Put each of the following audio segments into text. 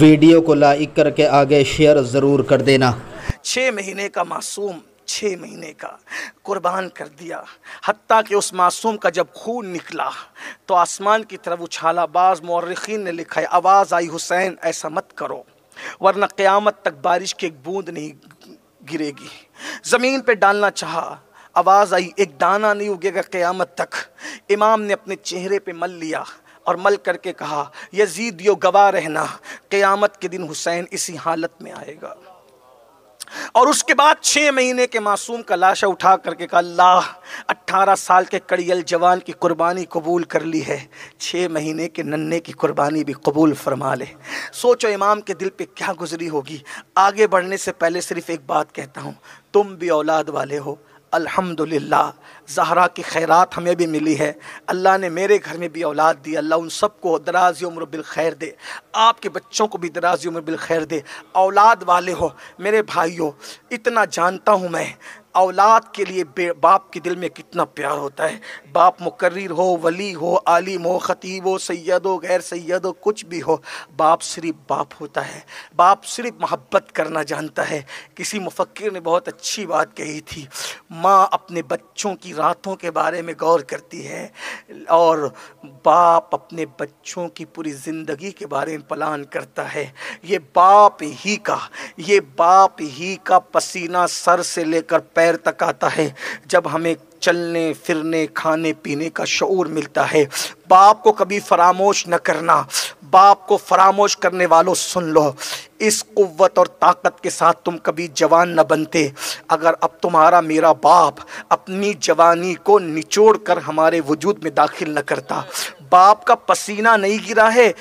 Video को like करके आगे शेयर ज़रूर कर देना। 6 महीने का मासूम 6 महीने का कुर्बान कर दिया। हत्ता कि उस मासूम का जब खून निकला तो आसमान की तरफ उछाला। बाज़ मुअर्रिखीन ने लिखा है आवाज़ आई हुसैन ऐसा मत करो वरना क़यामत तक बारिश की एक बूंद नहीं गिरेगी। ज़मीन पे डालना चाहा, आवाज़ आई एक दाना नहीं उगेगा क़यामत तक। इमाम ने अपने चेहरे पे मल लिया और मल करके कहा यजीद यो गवाह रहना क़यामत के दिन हुसैन इसी हालत में आएगा। और उसके बाद 6 महीने के मासूम का लाशा उठा करके कहा अल्लाह 18 साल के कड़ियल जवान की कुर्बानी कबूल कर ली है, 6 महीने के नन्हे की कुर्बानी भी कबूल फरमा ले। सोचो इमाम के दिल पे क्या गुजरी होगी। आगे बढ़ने से पहले सिर्फ एक बात कहता हूँ, तुम भी औलाद वाले हो, अल्हम्दुलिल्लाह ज़हरा की खैरात हमें भी मिली है। अल्लाह ने मेरे घर में भी औलाद दी, अल्लाह उन सबको दराज़ी उम्र बिल खैर दे, आपके बच्चों को भी दराज़ी उम्र बिल खैर दे। औलाद वाले हो मेरे भाइयों, इतना जानता हूँ मैं औलाद के लिए बाप के दिल में कितना प्यार होता है। बाप मुकर्रिर हो, वली हो, आलिम हो, ख़तीब हो, सैयद हो, गैर सैयद हो, कुछ भी हो, बाप सिर्फ बाप होता है। बाप सिर्फ मोहब्बत करना जानता है। किसी मुफक्किर ने बहुत अच्छी बात कही थी, माँ अपने बच्चों की रातों के बारे में गौर करती है और बाप अपने बच्चों की पूरी ज़िंदगी के बारे में प्लान करता है। ये बाप ही का पसीना सर से लेकर पैर तक आता है जब हमें चलने फिरने खाने पीने का शऊर मिलता है। बाप को कभी फरामोश न करना। बाप को फरामोश करने वालों सुन लो, इस कुव्वत और ताकत के साथ तुम कभी जवान न बनते अगर अब तुम्हारा मेरा बाप अपनी जवानी को निचोड़ कर हमारे वजूद में दाखिल न करता। बाप का पसीना नहीं गिरा है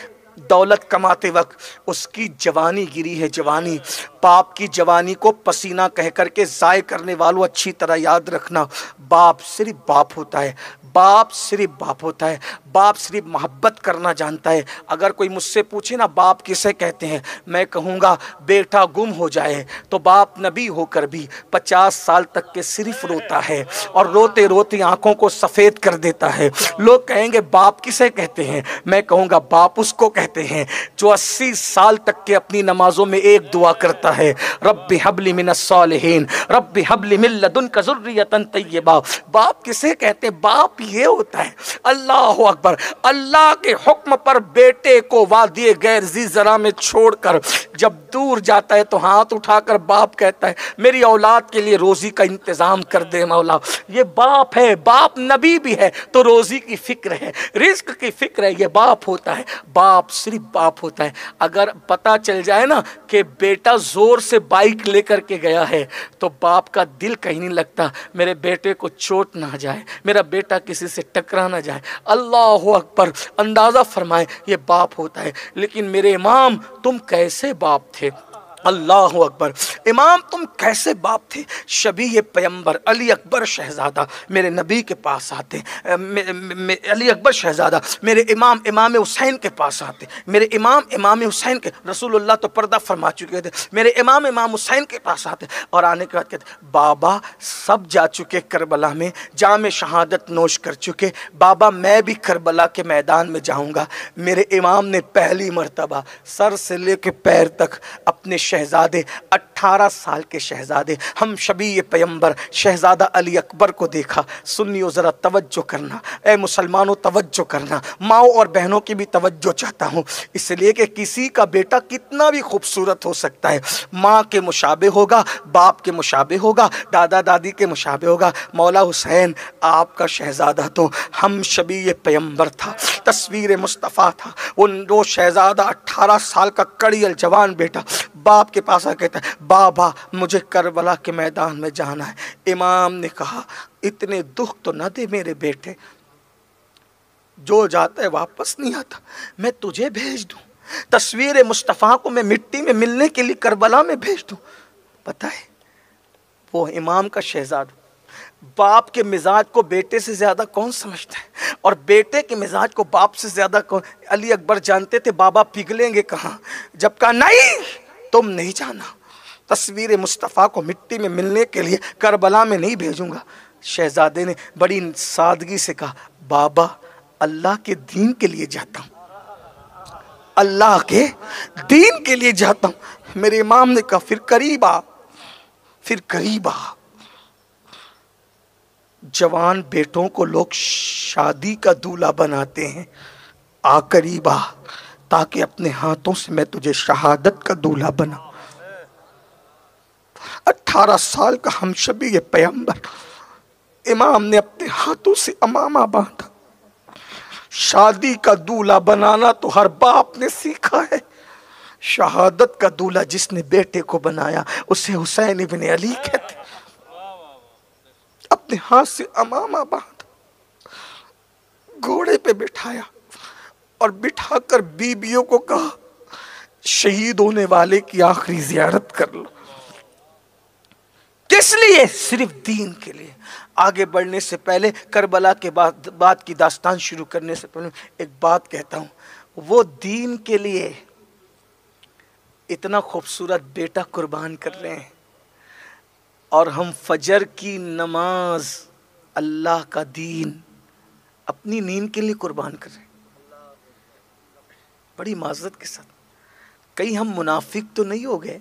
दौलत कमाते वक्त, उसकी जवानी गिरी है जवानी। बाप की जवानी को पसीना कह करके ज़ाय करने वालों अच्छी तरह याद रखना, बाप सिर्फ बाप होता है। बाप सिर्फ बाप होता है। बाप सिर्फ मोहब्बत करना जानता है। अगर कोई मुझसे पूछे ना बाप किसे कहते हैं, मैं कहूँगा बेटा गुम हो जाए तो बाप नबी होकर भी 50 साल तक के सिर्फ रोता है और रोते रोते आँखों को सफ़ेद कर देता है। लोग कहेंगे बाप किसे कहते हैं, मैं कहूँगा बाप उसको कहते हैं जो 80 साल तक के अपनी नमाजों में एक दुआ करता है, रब्बी हबली मिनस सालिहीन, रब्बी हबली मिन लदुनका ज़ुर्रियतन तय्यबा। बाप किसे कहते हैं? बाप ये होता है। अल्लाह अकबर। अल्लाह के हुक्म पर बेटे को वादिए गैर ज़ी ज़रा में छोड़कर जब दूर जाता है तो हाथ उठाकर बाप कहता है मेरी औलाद के लिए रोज़ी का इंतज़ाम कर दे मौला। ये बाप है। बाप नबी भी है तो रोज़ी की फ़िक्र है, रिस्क की फ़िक्र है। ये बाप होता है। बाप सिर्फ बाप होता है। अगर पता चल जाए ना कि बेटा ज़ोर से बाइक लेकर के गया है तो बाप का दिल कहीं नहीं लगता, मेरे बेटे को चोट ना जाए, मेरा बेटा किसी से टकरा ना जाए। अल्लाह अकबर। अंदाज़ा फरमाए ये बाप होता है। लेकिन मेरे इमाम तुम कैसे बाप थे? अल्लाह अकबर। इमाम तुम कैसे बाप थे? शबीह पैगंबर अली अकबर शहज़ादा मेरे नबी के पास आते, अली अकबर शहज़ादा मेरे इमाम हुसैन के पास आते, मेरे इमाम हुसैन के, रसूलुल्लाह तो पर्दा फरमा चुके थे, मेरे इमाम हुसैन के पास आते और आने के बाद कहते बाबा सब जा चुके करबला में, जाम शहादत नोश कर चुके, बाबा मैं भी करबला के मैदान में जाऊँगा। मेरे इमाम ने पहली मर्तबा सर से लेकर पैर तक अपने शहजादे 18 साल के शहजादे हम शबीह पैगंबर शहजादा अली अकबर को देखा। सुन्नियों ज़रा तवज्जो करना, ए मुसलमानों तवज्जो करना, माओ और बहनों की भी तवज्जो चाहता हूँ, इसलिए कि किसी का बेटा कितना भी खूबसूरत हो सकता है, माँ के मुशाबे होगा, बाप के मुशाबे होगा, दादा दादी के मुशाबे होगा। मौला हुसैन आपका शहजादा तो हम शबीह पैगंबर था, तस्वीर मुस्तफ़ा था। वो शहजादा 18 साल का कड़ियल जवान बेटा बाप के पास आ कहता है बाबा मुझे करबला के मैदान में जाना है। इमाम ने कहा इतने दुख तो न दे मेरे बेटे, जो जाता है वापस नहीं आता, मैं तुझे भेज दूं, तस्वीर मुस्तफ़ा को मैं मिट्टी में मिलने के लिए करबला में भेज दूं। पता है वो इमाम का शहजादा बाप के मिजाज को बेटे से ज़्यादा कौन समझता है और बेटे के मिजाज को बाप से ज़्यादा कौन? अली अकबर जानते थे बाबा पिघलेंगे कहाँ, जब कहा नहीं तुम नहीं जाना, तस्वीर मुस्तफ़ा को मिट्टी में मिलने के लिए करबला में नहीं भेजूंगा। शहजादे ने बड़ी सादगी से कहा बाबा अल्लाह के दीन के लिए जाता हूँ। अल्लाह के दीन के लिए जाता हूं। मेरे इमाम ने कहा फिर करीब आ, फिर करीब आ। जवान बेटों को लोग शादी का दूल्हा बनाते हैं, आ करीब आ, ताकि अपने हाथों से मैं तुझे शहादत का दूल्हा बना। 18 साल का हमशबी ये पैगंबर इमाम ने अपने हाथों से अमामा बांधा। शादी का दूल्हा बनाना तो हर बाप ने सीखा है, शहादत का दूल्हा जिसने बेटे को बनाया उसे हुसैन इब्न अली कहते। अपने हाथ से अमामा बांधा, घोड़े पे बिठाया और बिठाकर बीबियों को कहा शहीद होने वाले की आखिरी जियारत कर लो। किस लिए? सिर्फ दीन के लिए। आगे बढ़ने से पहले, करबला के बाद की दास्तान शुरू करने से पहले एक बात कहता हूं, वो दीन के लिए इतना खूबसूरत बेटा कुर्बान कर रहे हैं और हम फजर की नमाज, अल्लाह का दीन अपनी नींद के लिए कुर्बान कर रहे हैं। बड़ी माजरत के साथ, कहीं हम मुनाफिक तो नहीं हो गए?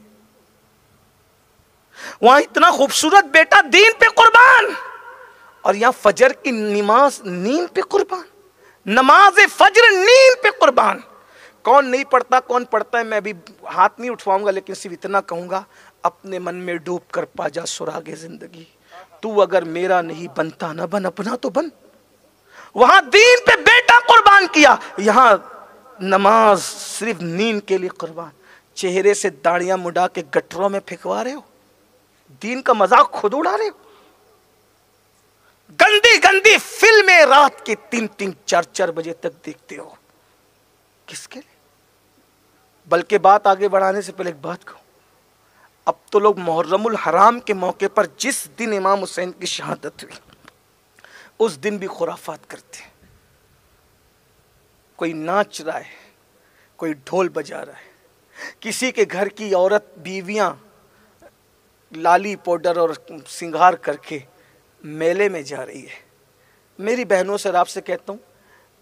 वहां इतना खूबसूरत बेटा दीन पे कुर्बान और यहां फजर की नमाज नींद पे कुर्बान, नमाज फजर नींद पे कुर्बान। कौन नहीं पढ़ता, कौन पढ़ता है, मैं भी हाथ नहीं उठवाऊंगा, लेकिन सिर्फ इतना कहूंगा, अपने मन में डूब कर पाजा सुरागे जिंदगी। तू अगर मेरा नहीं बनता ना बन, अपना तो बन। वहां दीन पे बेटा कुर्बान किया, यहां नमाज सिर्फ नींद के लिए कुर्बान। चेहरे से दाढ़ियां मुड़ा के गटरों में फेंकवा रहे हो, दीन का मजाक खुद उड़ा रहे हो। गंदी गंदी फिल्में रात के 3-3, 4-4 बजे तक देखते हो, किसके लिए? बल्कि बात आगे बढ़ाने से पहले एक बात कहूं, अब तो लोग मुहर्रमुल हराम के मौके पर जिस दिन इमाम हुसैन की शहादत हुई उस दिन भी खुराफात करते हैं। कोई नाच रहा है, कोई ढोल बजा रहा है, किसी के घर की औरत बीवियां लाली पाउडर और सिंगार करके मेले में जा रही है। मेरी बहनों से आपसे कहता हूं,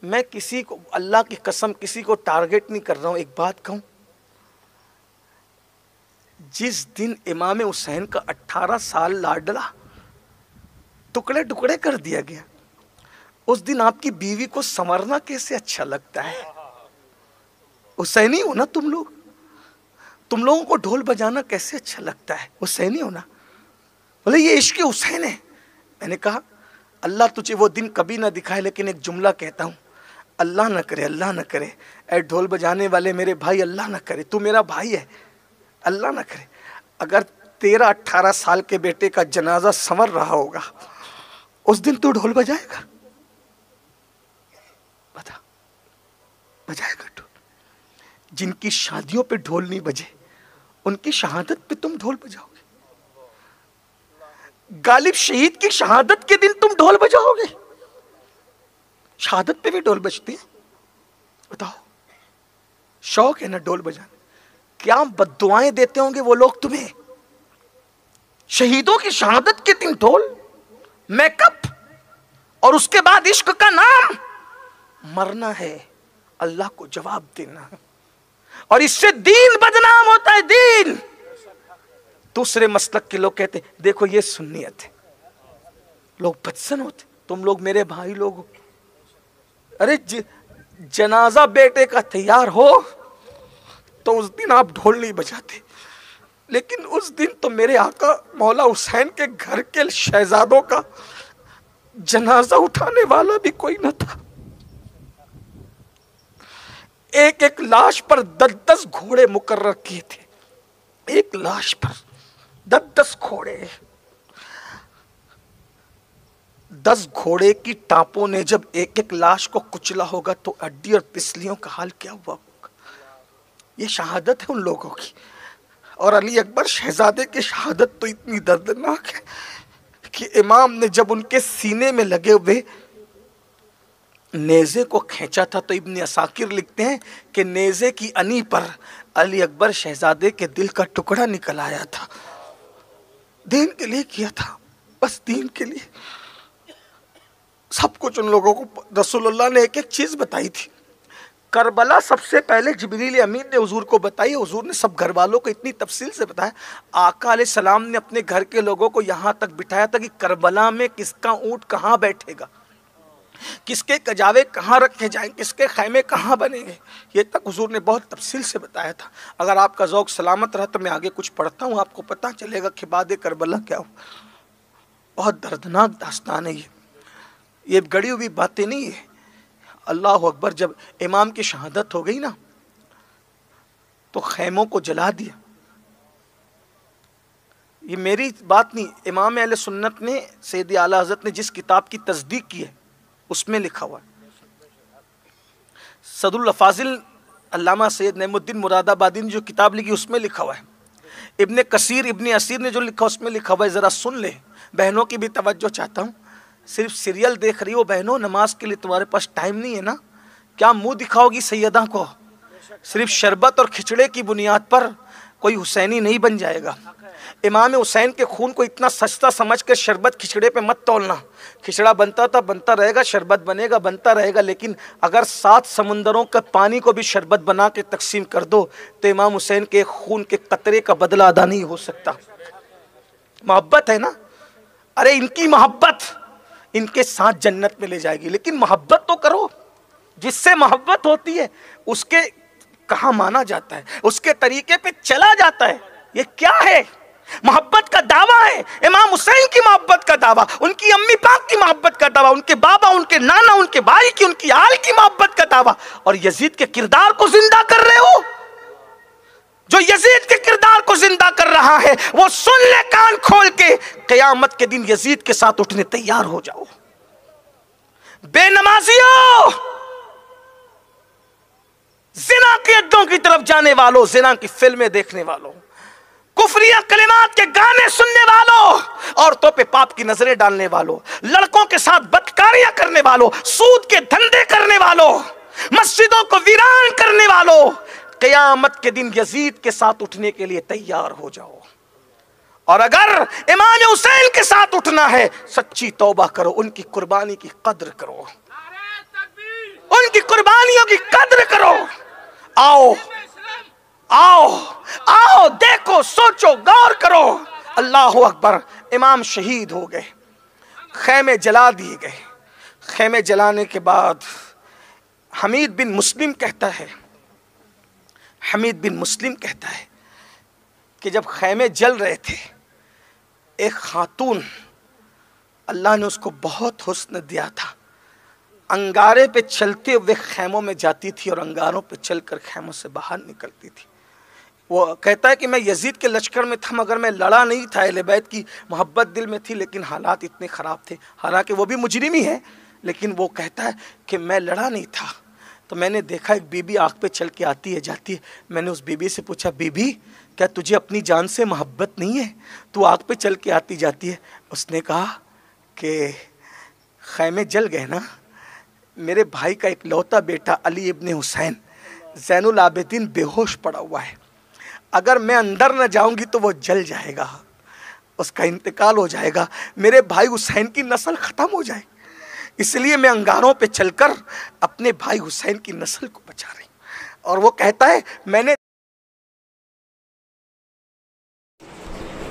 मैं किसी को, अल्लाह की कसम, किसी को टारगेट नहीं कर रहा हूं। एक बात कहूं, जिस दिन इमाम हुसैन का 18 साल लाडला टुकड़े टुकड़े कर दिया गया, उस दिन आपकी बीवी को संवरना कैसे अच्छा लगता है? हुसैनी हो ना तुम लोग, तुम लोगों को ढोल बजाना कैसे अच्छा लगता है? हुसैनी हो ना। बोले ये इश्क हुसैन है। मैंने कहा अल्लाह तुझे वो दिन कभी ना दिखाए, लेकिन एक जुमला कहता हूं, अल्लाह ना करे, अल्लाह ना करे, ऐ ढोल बजाने वाले मेरे भाई, अल्लाह ना करे, तू मेरा भाई है, अल्लाह ना करे, अगर तेरा 18 साल के बेटे का जनाजा संवर रहा होगा उस दिन तू ढोल बजाएगा? बता, बजाएगा ढोल? जिनकी शादियों पे ढोल नहीं बजे उनकी शहादत पे तुम ढोल बजाओगे? गालिब शहीद की शहादत के दिन तुम ढोल बजाओगे? शहादत पे भी ढोल बजते हैं? बताओ, शौक है ना ढोल बजाने? क्या बद्दुआएं देते होंगे वो लोग तुम्हें? शहीदों की शहादत के दिन ढोल, मेकअप, और उसके बाद इश्क का नाम। मरना है, अल्लाह को जवाब देना है, और इससे दीन बदनाम होता है। दीन, दूसरे मसलक के लोग कहते देखो ये सुन्नियत है, लोग बदसन होते। तुम लोग मेरे भाई लोग हो। अरे जनाजा बेटे का तैयार हो तो उस दिन आप ढोल नहीं बजाते, लेकिन उस दिन तो मेरे आका मौला हुसैन के घर के शहजादों का जनाजा उठाने वाला भी कोई न था। एक एक लाश पर 10-10 घोड़े मुकर्रर किए थे, एक लाश पर 10-10 घोड़े। 10 घोड़े की टापों ने जब एक एक लाश को कुचला होगा तो हड्डी और पिसलियों का हाल क्या हुआ होगा? ये शहादत है उन लोगों की। और अली अकबर शहजादे की शहादत तो इतनी दर्दनाक है कि इमाम ने जब उनके सीने में लगे हुए नेज़े को खींचा था तो इब्न असाकिर लिखते हैं कि नेज़े की अनी पर अली अकबर शहजादे के दिल का टुकड़ा निकल आया था। दीन के लिए किया था, बस दीन के लिए। सब कुछ उन लोगों को रसूलुल्लाह ने एक एक चीज बताई थी। करबला सबसे पहले जिब्रील अमीन ने हुजूर को बताई। हुजूर ने सब घर वालों को इतनी तफसील से बताया। आका अलैहिस्सलाम ने अपने घर के लोगों को यहाँ तक बिठाया था कि करबला में किसका ऊँट कहाँ बैठेगा, किसके कजावे कहाँ रखे जाएं, किसके खैमे कहाँ बनेंगे, ये तक हुजूर ने बहुत तफसील से बताया था। अगर आपका ज़ौक़ सलामत रहा तो मैं आगे कुछ पढ़ता हूँ, आपको पता चलेगा कि बाद करबला क्या हो। बहुत दर्दनाक दास्तान है ये गढ़ी हुई बातें नहीं है। अल्लाह अकबर। जब इमाम की शहादत हो गई ना तो खैमों को जला दिया। ये मेरी बात नहीं, इमाम अहले सुन्नत ने सैयद आला हज़रत ने जिस किताब की तस्दीक की है उसमें लिखा हुआ है। सदरुल अफाजिल अल्लामा सैयद नईमुद्दीन मुरादाबादी ने जो किताब लिखी उसमें लिखा हुआ है। इब्ने कसीर इब्ने असीर ने जो लिखा उसमें लिखा हुआ है। ज़रा सुन ले, बहनों की भी तवज्जो चाहता हूँ। सिर्फ सीरियल देख रही हो बहनों, नमाज के लिए तुम्हारे पास टाइम नहीं है ना, क्या मुंह दिखाओगी सैयदा को? सिर्फ शरबत और खिचड़े की बुनियाद पर कोई हुसैनी नहीं बन जाएगा। इमाम हुसैन के खून को इतना सस्ता समझ कर शरबत खिचड़े पे मत तोलना। खिचड़ा बनता था, बनता रहेगा, शरबत बनेगा, बनता रहेगा, लेकिन अगर 7 समुंदरों का पानी को भी शरबत बना के तकसीम कर दो तो इमाम हुसैन के खून के कतरे का बदला अदा नहीं हो सकता। मोहब्बत है ना, अरे इनकी मोहब्बत इनके साथ जन्नत में ले जाएगी, लेकिन मोहब्बत तो करो। जिससे मोहब्बत होती है उसके कहाँ माना जाता है, उसके तरीके पे चला जाता है। ये क्या है? मोहब्बत का दावा है। इमाम हुसैन की मोहब्बत का दावा, उनकी अम्मी पाक की मोहब्बत का दावा, उनके बाबा, उनके नाना, उनके भाई की, उनकी आल की मोहब्बत का दावा। और यजीद के किरदार को जिंदा कर रहे हो। जो यजीद के किरदार को जिंदा कर रहा है वो सुन ले कान खोल के, क़यामत के दिन यजीद के साथ उठने तैयार हो जाओ। बेनमाजियों, जिना के अड्डों की तरफ जाने वालों, जिना की फिल्में देखने वालों, कुफरिया कलिमात के गाने सुनने वालों, औरतों पे पाप की नजरें डालने वालों, लड़कों के साथ बदकारियां करने वालों, सूद के धंधे करने वालों, मस्जिदों को वीरान करने वालों, क़यामत के दिन यजीद के साथ उठने के लिए तैयार हो जाओ। और अगर इमाम हुसैन के साथ उठना है, सच्ची तौबा करो, उनकी कुर्बानी की कद्र करो, उनकी कुर्बानियों की कद्र करो। आओ आओ आओ, देखो, सोचो, गौर करो। अल्लाह अकबर। इमाम शहीद हो गए, खैमे जला दिए गए। खैमे जलाने के बाद हमीद बिन मुस्लिम कहता है, हमीद बिन मुस्लिम कहता है कि जब खैमे जल रहे थे, एक खातून, अल्लाह ने उसको बहुत हुस्न दिया था, अंगारे पे चलते हुए खैमों में जाती थी और अंगारों पे चलकर खैमों से बाहर निकलती थी। वो कहता है कि मैं यजीद के लश्कर में था मगर मैं लड़ा नहीं था। अहले बैत की मोहब्बत दिल में थी लेकिन हालात इतने ख़राब थे। हालांकि वो भी मुजरिम ही है, लेकिन वो कहता है कि मैं लड़ा नहीं था। तो मैंने देखा एक बीबी आँख पे चल के आती है जाती है। मैंने उस बीबी से पूछा, बीबी क्या तुझे अपनी जान से मोहब्बत नहीं है, तू आँख पे चल के आती जाती है? उसने कहा कि खैमे जल गए ना, मेरे भाई का एक लौता बेटा अली इब्ने हुसैन ज़ैनुल आबिदीन बेहोश पड़ा हुआ है, अगर मैं अंदर न जाऊंगी तो वो जल जाएगा, उसका इंतकाल हो जाएगा, मेरे भाई हुसैन की नस्ल ख़त्म हो जाए, इसलिए मैं अंगारों पे चलकर अपने भाई हुसैन की नस्ल को बचा रही। और वो कहता है मैंने।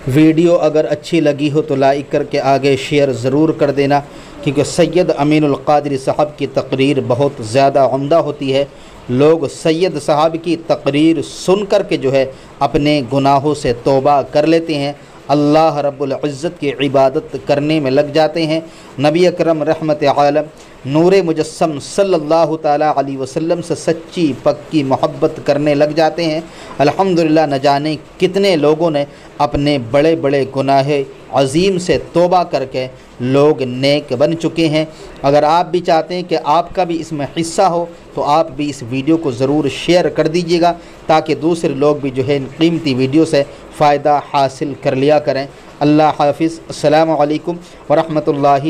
वीडियो अगर अच्छी लगी हो तो लाइक करके आगे शेयर ज़रूर कर देना, क्योंकि सैयद अमीनुल क़ादरी साहब की तकरीर बहुत ज़्यादा उम्दा होती है। लोग सैयद साहब की तकरीर सुन कर के जो है अपने गुनाहों से तौबा कर लेते हैं, अल्लाह रब्बुल इज़्ज़त की इबादत करने में लग जाते हैं। नबी अकरम रहमत आलम नूर मुजस्सम सल्लल्लाहु ताला अलैहि वसल्लम से सच्ची पक्की मोहब्बत करने लग जाते हैं। अल्हम्दुलिल्लाह, न जाने कितने लोगों ने अपने बड़े बड़े गुनाह अज़ीम से तौबा करके लोग नेक बन चुके हैं। अगर आप भी चाहते हैं कि आपका भी इसमें हिस्सा हो तो आप भी इस वीडियो को ज़रूर शेयर कर दीजिएगा, ताकि दूसरे लोग भी जो है इन कीमती वीडियो से फ़ायदा हासिल कर लिया करें। अल्लाह हाफ़िज़। अस्सलामु अलैकुम व रहमतुल्लाहि।